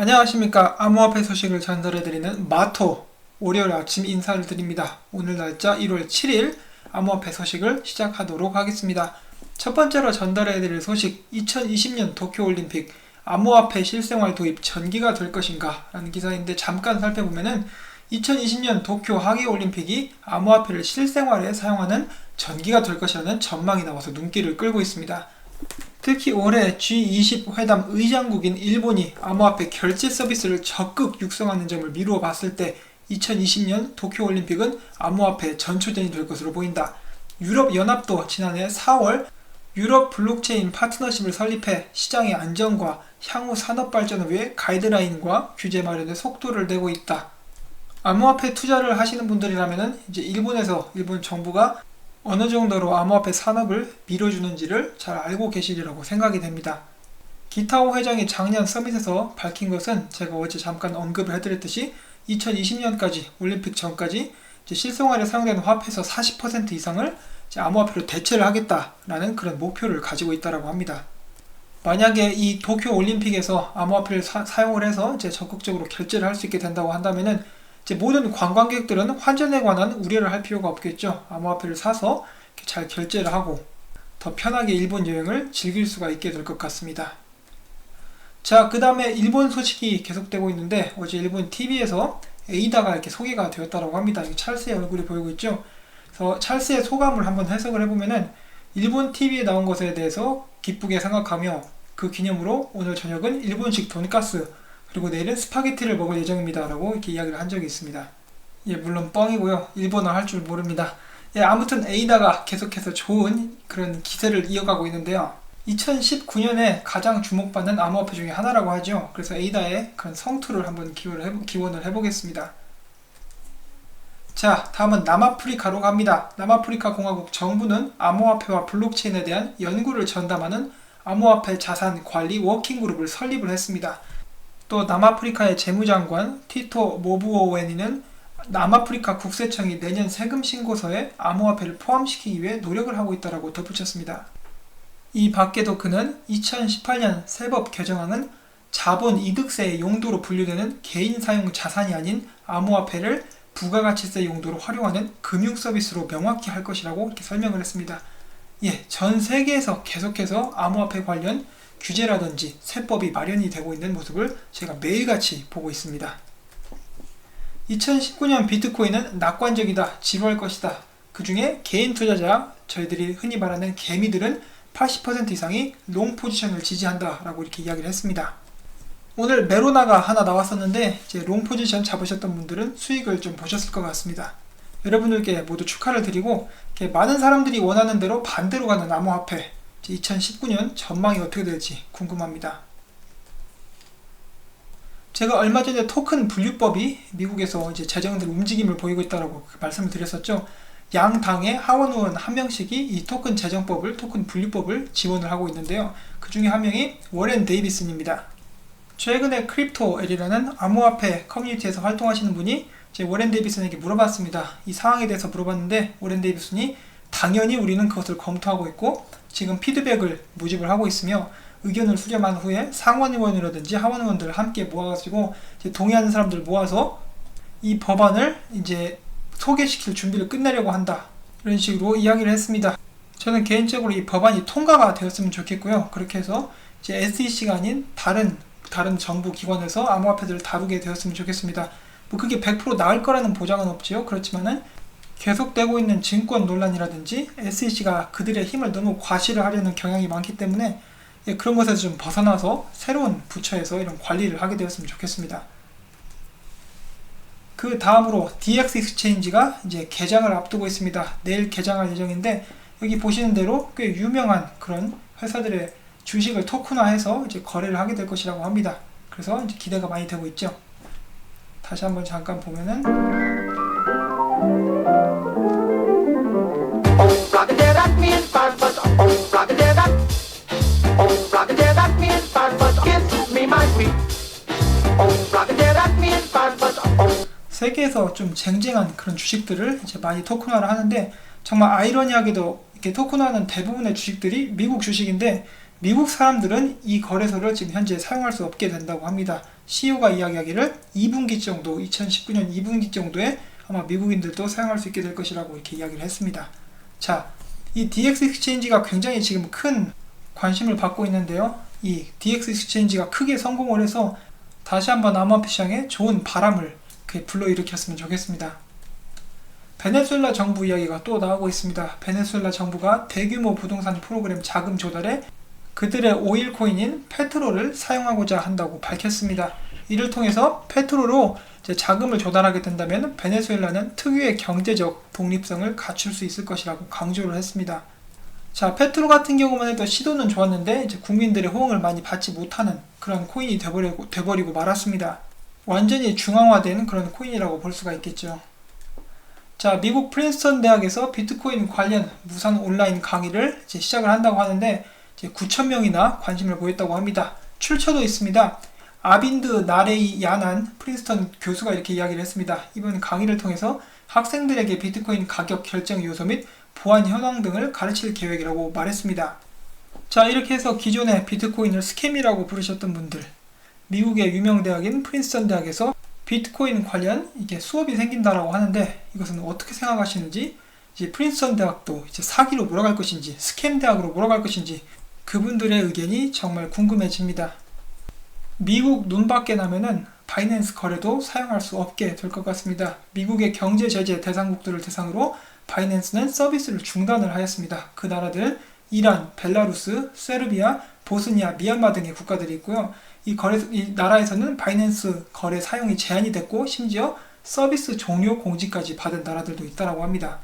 안녕하십니까. 암호화폐 소식을 전달해드리는 마토 월요일 아침 인사를 드립니다. 오늘 날짜 1월 7일 암호화폐 소식을 시작하도록 하겠습니다. 첫 번째로 전달해드릴 소식, 2020년 도쿄올림픽 암호화폐 실생활 도입 전기가 될 것인가 라는 기사인데, 잠깐 살펴보면은 2020년 도쿄 하계올림픽이 암호화폐를 실생활에 사용하는 전기가 될 것이라는 전망이 나와서 눈길을 끌고 있습니다. 특히 올해 G20 회담 의장국인 일본이 암호화폐 결제 서비스를 적극 육성하는 점을 미루어 봤을 때 2020년 도쿄올림픽은 암호화폐 전초전이 될 것으로 보인다. 유럽연합도 지난해 4월 유럽 블록체인 파트너십을 설립해 시장의 안정과 향후 산업 발전을 위해 가이드라인과 규제 마련에 속도를 내고 있다. 암호화폐 투자를 하시는 분들이라면 이제 일본 정부가 어느 정도로 암호화폐 산업을 밀어주는지를 잘 알고 계시리라고 생각이 됩니다. 기타오 회장이 작년 서밋에서 밝힌 것은 제가 어제 잠깐 언급을 해드렸듯이 2020년까지 올림픽 전까지 실생활에 사용되는 화폐에서 40% 이상을 암호화폐로 대체를 하겠다라는 그런 목표를 가지고 있다고 합니다. 만약에 이 도쿄 올림픽에서 암호화폐를 사용을 해서 적극적으로 결제를 할 수 있게 된다고 한다면은 모든 관광객들은 환전에 관한 우려를 할 필요가 없겠죠. 암호화폐를 사서 잘 결제를 하고 더 편하게 일본 여행을 즐길 수가 있게 될 것 같습니다. 자, 그 다음에 일본 소식이 계속되고 있는데, 어제 일본 TV에서 에이다가 이렇게 소개가 되었다고 합니다. 찰스의 얼굴이 보이고 있죠. 그래서 찰스의 소감을 한번 해석을 해보면은, 일본 TV에 나온 것에 대해서 기쁘게 생각하며 그 기념으로 오늘 저녁은 일본식 돈가스 그리고 내일은 스파게티를 먹을 예정입니다 라고 이렇게 이야기를 한 적이 있습니다. 물론 뻥이고요. 일본어 할 줄 모릅니다. 아무튼 에이다가 계속해서 좋은 그런 기세를 이어가고 있는데요. 2019년에 가장 주목받는 암호화폐 중에 하나라고 하죠. 그래서 에이다의 그런 성투를 한번 기원을 해보겠습니다. 자, 다음은 남아프리카로 갑니다. 남아프리카 공화국 정부는 암호화폐와 블록체인에 대한 연구를 전담하는 암호화폐 자산 관리 워킹그룹을 설립을 했습니다. 또 남아프리카의 재무장관 티토 모부오웬이는 남아프리카 국세청이 내년 세금 신고서에 암호화폐를 포함시키기 위해 노력을 하고 있다고 덧붙였습니다. 이 밖에도 그는 2018년 세법 개정안은 자본 이득세의 용도로 분류되는 개인 사용 자산이 아닌 암호화폐를 부가가치세 용도로 활용하는 금융 서비스로 명확히 할 것이라고 이렇게 설명을 했습니다. 전 세계에서 계속해서 암호화폐 관련 규제라든지 세법이 마련이 되고 있는 모습을 제가 매일같이 보고 있습니다. 2019년 비트코인은 낙관적이다, 지루할 것이다. 그 중에 개인 투자자, 저희들이 흔히 말하는 개미들은 80% 이상이 롱 포지션을 지지한다 라고 이렇게 이야기를 했습니다. 오늘 메로나가 하나 나왔었는데 롱 포지션 잡으셨던 분들은 수익을 좀 보셨을 것 같습니다. 여러분들께 모두 축하를 드리고, 많은 사람들이 원하는 대로 반대로 가는 암호화폐 2019년 전망이 어떻게 될지 궁금합니다. 제가 얼마 전에 토큰 분류법이 미국에서 제정될 움직임을 보이고 있다고 말씀을 드렸었죠. 양 당의 하원 의원 한 명씩이 이 토큰 제정법을, 토큰 분류법을 지원을 하고 있는데요. 그 중에 한 명이 워렌 데이비슨입니다. 최근에 크립토엘이라는 암호화폐 커뮤니티에서 활동하시는 분이 워렌 데이비슨에게 물어봤습니다. 이 상황에 대해서 물어봤는데, 워렌 데이비슨이 당연히 우리는 그것을 검토하고 있고 지금 피드백을 모집을 하고 있으며 의견을 수렴한 후에 상원 의원이라든지 하원 의원들을 함께 모아가지고 동의하는 사람들을 모아서 이 법안을 소개시킬 준비를 끝내려고 한다, 이런 식으로 이야기를 했습니다. 저는 개인적으로 이 법안이 통과가 되었으면 좋겠고요. 그렇게 해서 SEC가 아닌 다른 정부 기관에서 암호화폐들을 다루게 되었으면 좋겠습니다. 그게 100% 나을 거라는 보장은 없지요. 그렇지만은 계속되고 있는 증권 논란이라든지 SEC가 그들의 힘을 너무 과시를 하려는 경향이 많기 때문에 그런 것에서 좀 벗어나서 새로운 부처에서 이런 관리를 하게 되었으면 좋겠습니다. 그 다음으로 DX 익스체인지가 개장을 앞두고 있습니다. 내일 개장할 예정인데, 여기 보시는 대로 꽤 유명한 그런 회사들의 주식을 토큰화해서 거래를 하게 될 것이라고 합니다. 그래서 기대가 많이 되고 있죠. 다시 한번 잠깐 보면은 세계에서 좀 쟁쟁한 그런 주식들을 많이 토큰화를 하는데, 정말 아이러니하게도 이렇게 토큰화하는 대부분의 주식들이 미국 주식인데, 미국 사람들은 이 거래소를 지금 현재 사용할 수 없게 된다고 합니다. CEO가 이야기하기를 2분기 정도, 2019년 2분기 정도에 아마 미국인들도 사용할 수 있게 될 것이라고 이렇게 이야기를 했습니다. 자, 이 DX 익스체인지가 굉장히 지금 큰 관심을 받고 있는데요. 이 DX 익스체인지가 크게 성공을 해서 다시 한번 암호화폐 시장에 좋은 바람을 불러일으켰으면 좋겠습니다. 베네수엘라 정부 이야기가 또 나오고 있습니다. 베네수엘라 정부가 대규모 부동산 프로그램 자금 조달에 그들의 오일 코인인 페트로를 사용하고자 한다고 밝혔습니다. 이를 통해서 페트로로 자금을 조달하게 된다면 베네수엘라는 특유의 경제적 독립성을 갖출 수 있을 것이라고 강조를 했습니다. 자, 페트로 같은 경우만 해도 시도는 좋았는데 이제 국민들의 호응을 많이 받지 못하는 그런 코인이 돼버리고 말았습니다. 완전히 중앙화된 그런 코인이라고 볼 수가 있겠죠. 자, 미국 프린스턴 대학에서 비트코인 관련 무상 온라인 강의를 이제 시작을 한다고 하는데 이제 9,000명이나 관심을 보였다고 합니다. 출처도 있습니다. 아빈드 나레이 야난 프린스턴 교수가 이렇게 이야기를 했습니다. 이번 강의를 통해서 학생들에게 비트코인 가격 결정 요소 및 보안 현황 등을 가르칠 계획이라고 말했습니다. 자, 이렇게 해서 기존에 비트코인을 스캠이라고 부르셨던 분들, 미국의 유명 대학인 프린스턴 대학에서 비트코인 관련 이게 수업이 생긴다라고 하는데 이것은 어떻게 생각하시는지, 이제 프린스턴 대학도 이제 사기로 몰아갈 것인지 스캠 대학으로 몰아갈 것인지 그분들의 의견이 정말 궁금해집니다. 미국 눈 밖에 나면은 바이낸스 거래도 사용할 수 없게 될 것 같습니다. 미국의 경제 제재 대상국들을 대상으로 바이낸스는 서비스를 중단을 하였습니다. 그 나라들 이란, 벨라루스, 세르비아, 보스니아, 미얀마 등의 국가들이 있고요. 이 나라에서는 바이낸스 거래 사용이 제한이 됐고 심지어 서비스 종료 공지까지 받은 나라들도 있다고 합니다.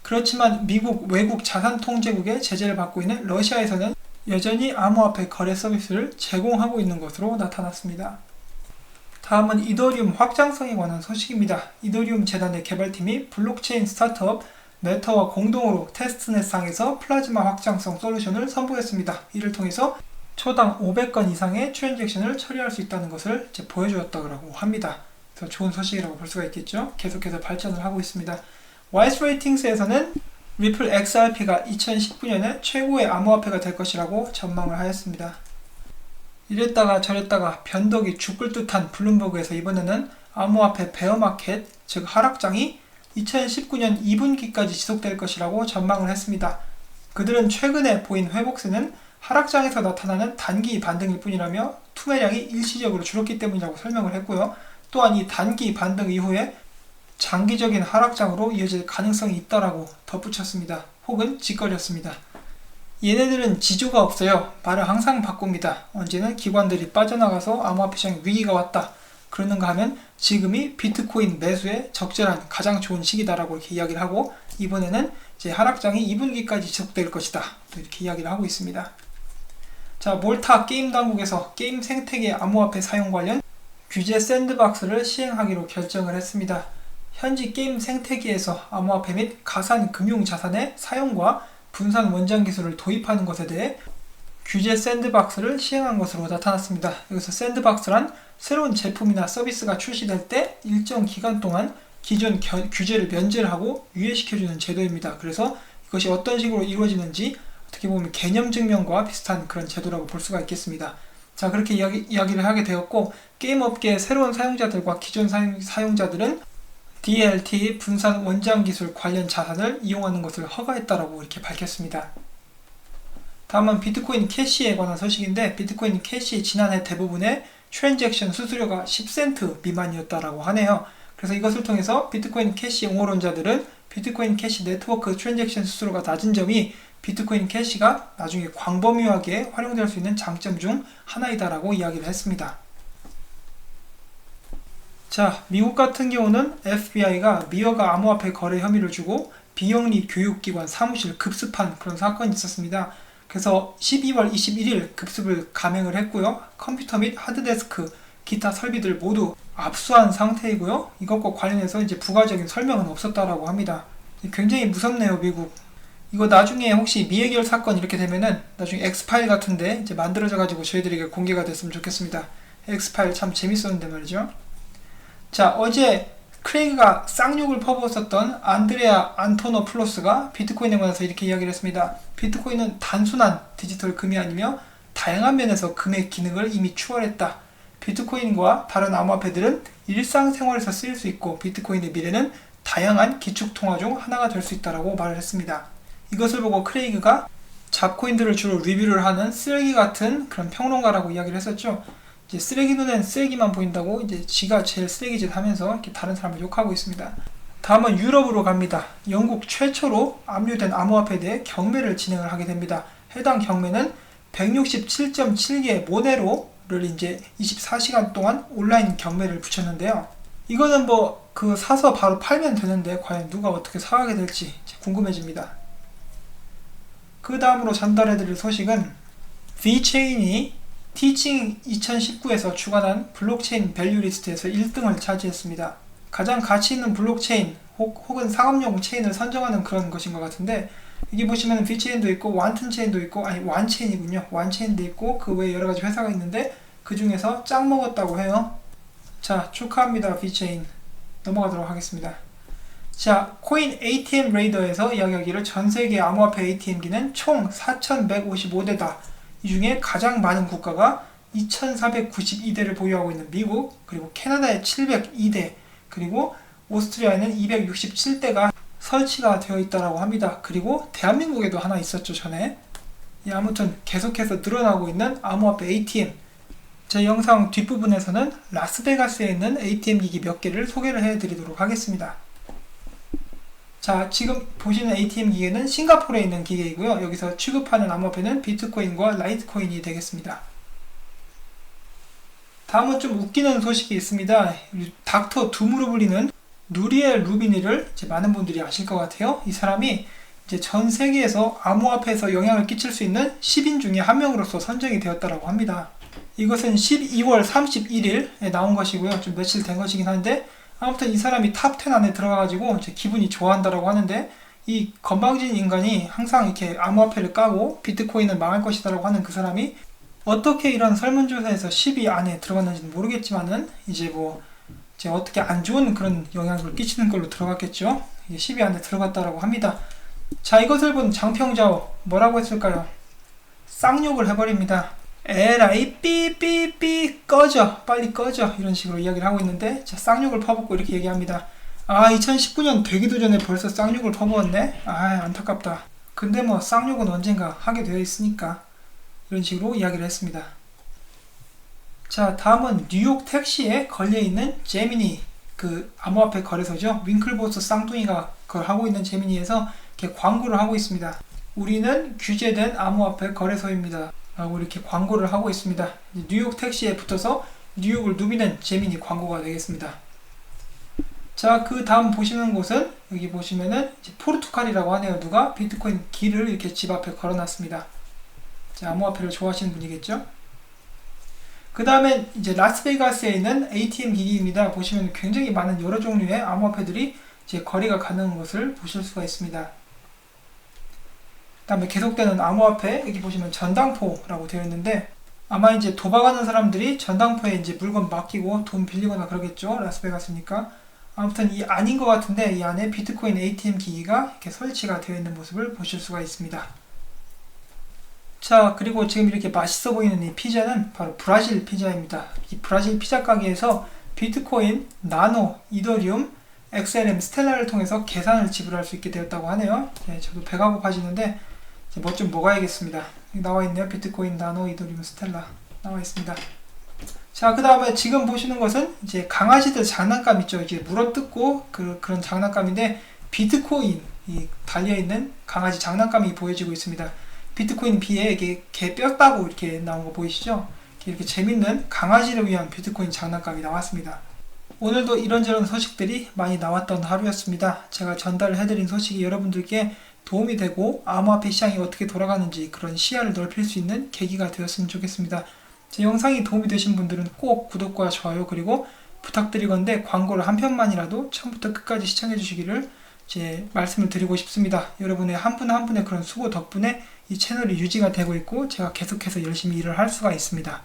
그렇지만 미국 외국 자산통제국의 제재를 받고 있는 러시아에서는 여전히 암호화폐 거래 서비스를 제공하고 있는 것으로 나타났습니다. 다음은 이더리움 확장성에 관한 소식입니다. 이더리움 재단의 개발팀이 블록체인 스타트업 메타와 공동으로 테스트넷상에서 플라즈마 확장성 솔루션을 선보였습니다. 이를 통해서 초당 500건 이상의 트랜잭션을 처리할 수 있다는 것을 이제 보여주었다고 합니다. 그래서 좋은 소식이라고 볼 수가 있겠죠. 계속해서 발전을 하고 있습니다. 와이스 레이팅스에서는 리플 XRP가 2019년에 최고의 암호화폐가 될 것이라고 전망을 하였습니다. 이랬다가 저랬다가 변덕이 죽을 듯한 블룸버그에서 이번에는 암호화폐 베어마켓, 즉 하락장이 2019년 2분기까지 지속될 것이라고 전망을 했습니다. 그들은 최근에 보인 회복세는 하락장에서 나타나는 단기 반등일 뿐이라며 투매량이 일시적으로 줄었기 때문이라고 설명을 했고요. 또한 이 단기 반등 이후에 장기적인 하락장으로 이어질 가능성이 있다라고 덧붙였습니다. 혹은 짓거렸습니다. 얘네들은 지조가 없어요. 말을 항상 바꿉니다. 언제는 기관들이 빠져나가서 암호화폐 시장에 위기가 왔다. 그러는가 하면 지금이 비트코인 매수에 적절한 가장 좋은 시기다라고 이렇게 이야기를 하고, 이번에는 이제 하락장이 2분기까지 지속될 것이다. 또 이렇게 이야기를 하고 있습니다. 자, 몰타 게임 당국에서 게임 생태계 암호화폐 사용 관련 규제 샌드박스를 시행하기로 결정을 했습니다. 현지 게임 생태계에서 암호화폐 및 가상 금융 자산의 사용과 분산 원장 기술을 도입하는 것에 대해 규제 샌드박스를 시행한 것으로 나타났습니다. 여기서 샌드박스란 새로운 제품이나 서비스가 출시될 때 일정 기간 동안 기존 규제를 면제를 하고 유예시켜주는 제도입니다. 그래서 이것이 어떤 식으로 이루어지는지 어떻게 보면 개념 증명과 비슷한 그런 제도라고 볼 수가 있겠습니다. 자, 그렇게 이야기를 하게 되었고, 게임 업계의 새로운 사용자들과 기존 사용자들은 DLT 분산 원장 기술 관련 자산을 이용하는 것을 허가했다라고 이렇게 밝혔습니다. 다음은 비트코인 캐시에 관한 소식인데, 비트코인 캐시 지난해 대부분의 트랜잭션 수수료가 10센트 미만이었다라고 하네요. 그래서 이것을 통해서 비트코인 캐시 옹호론자들은 비트코인 캐시 네트워크 트랜잭션 수수료가 낮은 점이 비트코인 캐시가 나중에 광범위하게 활용될 수 있는 장점 중 하나이다라고 이야기를 했습니다. 자, 미국 같은 경우는 FBI가 미어가 암호화폐 거래 혐의를 주고 비영리 교육기관 사무실 급습한 그런 사건이 있었습니다. 그래서 12월 21일 급습을 감행을 했고요. 컴퓨터 및 하드디스크, 기타 설비들 모두 압수한 상태이고요. 이것과 관련해서 이제 부가적인 설명은 없었다라고 합니다. 굉장히 무섭네요, 미국. 이거 나중에 혹시 미해결 사건 이렇게 되면은 나중에 엑스파일 같은데 이제 만들어져가지고 저희들에게 공개가 됐으면 좋겠습니다. 엑스파일 참 재밌었는데 말이죠. 자, 어제 크레이그가 쌍욕을 퍼부었었던 안드레아 안토노플로스가 비트코인에 관해서 이렇게 이야기를 했습니다. 비트코인은 단순한 디지털 금이 아니며 다양한 면에서 금의 기능을 이미 추월했다. 비트코인과 다른 암호화폐들은 일상생활에서 쓰일 수 있고 비트코인의 미래는 다양한 기축통화 중 하나가 될 수 있다라고 말을 했습니다. 이것을 보고 크레이그가 잡코인들을 주로 리뷰를 하는 쓰레기 같은 그런 평론가라고 이야기를 했었죠. 이제 쓰레기 눈엔 쓰레기만 보인다고 이제 지가 제일 쓰레기짓 하면서 이렇게 다른 사람을 욕하고 있습니다. 다음은 유럽으로 갑니다. 영국 최초로 압류된 암호화폐에 대해 경매를 진행을 하게 됩니다. 해당 경매는 167.7개의 모네로를 이제 24시간 동안 온라인 경매를 붙였는데요. 이거는 그 사서 바로 팔면 되는데 과연 누가 어떻게 사가게 될지 궁금해집니다. 그 다음으로 전달해드릴 소식은 VChain이 티칭 2019에서 주관한 블록체인 밸류 리스트에서 1등을 차지했습니다. 가장 가치 있는 블록체인 혹은 상업용 체인을 선정하는 그런 것인 것 같은데, 여기 보시면 VChain도 있고 완튼체인도 있고, 아니 완체인이군요. 완체인도 있고 그 외에 여러가지 회사가 있는데 그 중에서 짱 먹었다고 해요. 자, 축하합니다. VChain. 넘어가도록 하겠습니다. 자, 코인 ATM 레이더에서 이야기하기를 전세계 암호화폐 ATM기는 총 4,155대다. 이 중에 가장 많은 국가가 2,492대를 보유하고 있는 미국, 그리고 캐나다에 702대, 그리고 오스트리아에는 267대가 설치가 되어 있다고 합니다. 그리고 대한민국에도 하나 있었죠, 전에. 아무튼 계속해서 늘어나고 있는 암호화폐 ATM. 제 영상 뒷부분에서는 라스베가스에 있는 ATM 기기 몇 개를 소개를 해드리도록 하겠습니다. 자, 지금 보시는 ATM 기계는 싱가포르에 있는 기계이고요. 여기서 취급하는 암호화폐는 비트코인과 라이트코인이 되겠습니다. 다음은 좀 웃기는 소식이 있습니다. 닥터 둠으로 불리는 누리엘 루비니를 이제 많은 분들이 아실 것 같아요. 이 사람이 이제 전 세계에서 암호화폐에서 영향을 끼칠 수 있는 10인 중에 한 명으로서 선정이 되었다고 합니다. 이것은 12월 31일에 나온 것이고요. 좀 며칠 된 것이긴 한데, 아무튼 이 사람이 탑 10 안에 들어가가지고 기분이 좋아한다라고 하는데, 이 건방진 인간이 항상 이렇게 암호화폐를 까고 비트코인은 망할 것이다라고 하는 그 사람이 어떻게 이런 설문조사에서 10위 안에 들어갔는지는 모르겠지만은 이제 어떻게 안 좋은 그런 영향을 끼치는 걸로 들어갔겠죠. 이게 10위 안에 들어갔다라고 합니다. 자, 이것을 본 장평자오 뭐라고 했을까요? 쌍욕을 해버립니다. 에라이 삐삐삐 꺼져, 빨리 꺼져, 이런 식으로 이야기를 하고 있는데, 자, 쌍욕을 퍼붓고 이렇게 얘기합니다. 2019년 되기도 전에 벌써 쌍욕을 퍼부었네? 안타깝다. 근데 쌍욕은 언젠가 하게 되어 있으니까, 이런 식으로 이야기를 했습니다. 자, 다음은 뉴욕 택시에 걸려있는 제미니, 그 암호화폐 거래소죠. 윙클보스 쌍둥이가 그걸 하고 있는 제미니에서 이렇게 광고를 하고 있습니다. 우리는 규제된 암호화폐 거래소입니다 라고 이렇게 광고를 하고 있습니다. 뉴욕 택시에 붙어서 뉴욕을 누비는 제미니 광고가 되겠습니다. 자, 그 다음 보시는 곳은, 여기 보시면은 이제 포르투갈이라고 하네요. 누가 비트코인 길을 이렇게 집 앞에 걸어놨습니다. 자, 암호화폐를 좋아하시는 분이겠죠. 그 다음에 이제 라스베가스에 있는 ATM 기기입니다. 보시면 굉장히 많은 여러 종류의 암호화폐들이 이제 거래가 가능한 것을 보실 수가 있습니다. 그 다음에 계속되는 암호화폐, 여기 보시면 전당포라고 되어 있는데, 아마 이제 도박하는 사람들이 전당포에 이제 물건 맡기고 돈 빌리거나 그러겠죠. 라스베가스니까. 아무튼 이 아닌 것 같은데, 이 안에 비트코인 ATM 기기가 이렇게 설치가 되어 있는 모습을 보실 수가 있습니다. 자, 그리고 지금 이렇게 맛있어 보이는 이 피자는 바로 브라질 피자입니다. 이 브라질 피자 가게에서 비트코인, 나노, 이더리움, XLM, 스텔라를 통해서 계산을 지불할 수 있게 되었다고 하네요. 네, 저도 배가 고파지는데 뭐 좀 먹어야겠습니다. 여기 나와 있네요. 비트코인, 나노, 이더리움, 스텔라 나와 있습니다. 자, 그 다음에 지금 보시는 것은 이제 강아지들 장난감 있죠. 이제 물어뜯고 그런 장난감인데, 비트코인이 달려있는 강아지 장난감이 보여지고 있습니다. 비트코인 B에 이게 개 뼈 따고 이렇게 나온 거 보이시죠? 이렇게 재밌는 강아지를 위한 비트코인 장난감이 나왔습니다. 오늘도 이런저런 소식들이 많이 나왔던 하루였습니다. 제가 전달을 해드린 소식이 여러분들께 도움이 되고 암호화폐 시장이 어떻게 돌아가는지 그런 시야를 넓힐 수 있는 계기가 되었으면 좋겠습니다. 제 영상이 도움이 되신 분들은 꼭 구독과 좋아요, 그리고 부탁드리건대 광고를 한 편만이라도 처음부터 끝까지 시청해 주시기를 말씀을 드리고 싶습니다. 여러분의 한 분 한 분의 그런 수고 덕분에 이 채널이 유지가 되고 있고 제가 계속해서 열심히 일을 할 수가 있습니다.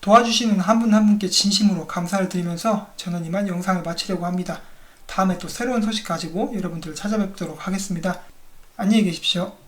도와주시는 한 분 한 분께 진심으로 감사를 드리면서 저는 이만 영상을 마치려고 합니다. 다음에 또 새로운 소식 가지고 여러분들을 찾아뵙도록 하겠습니다. 안녕히 계십시오.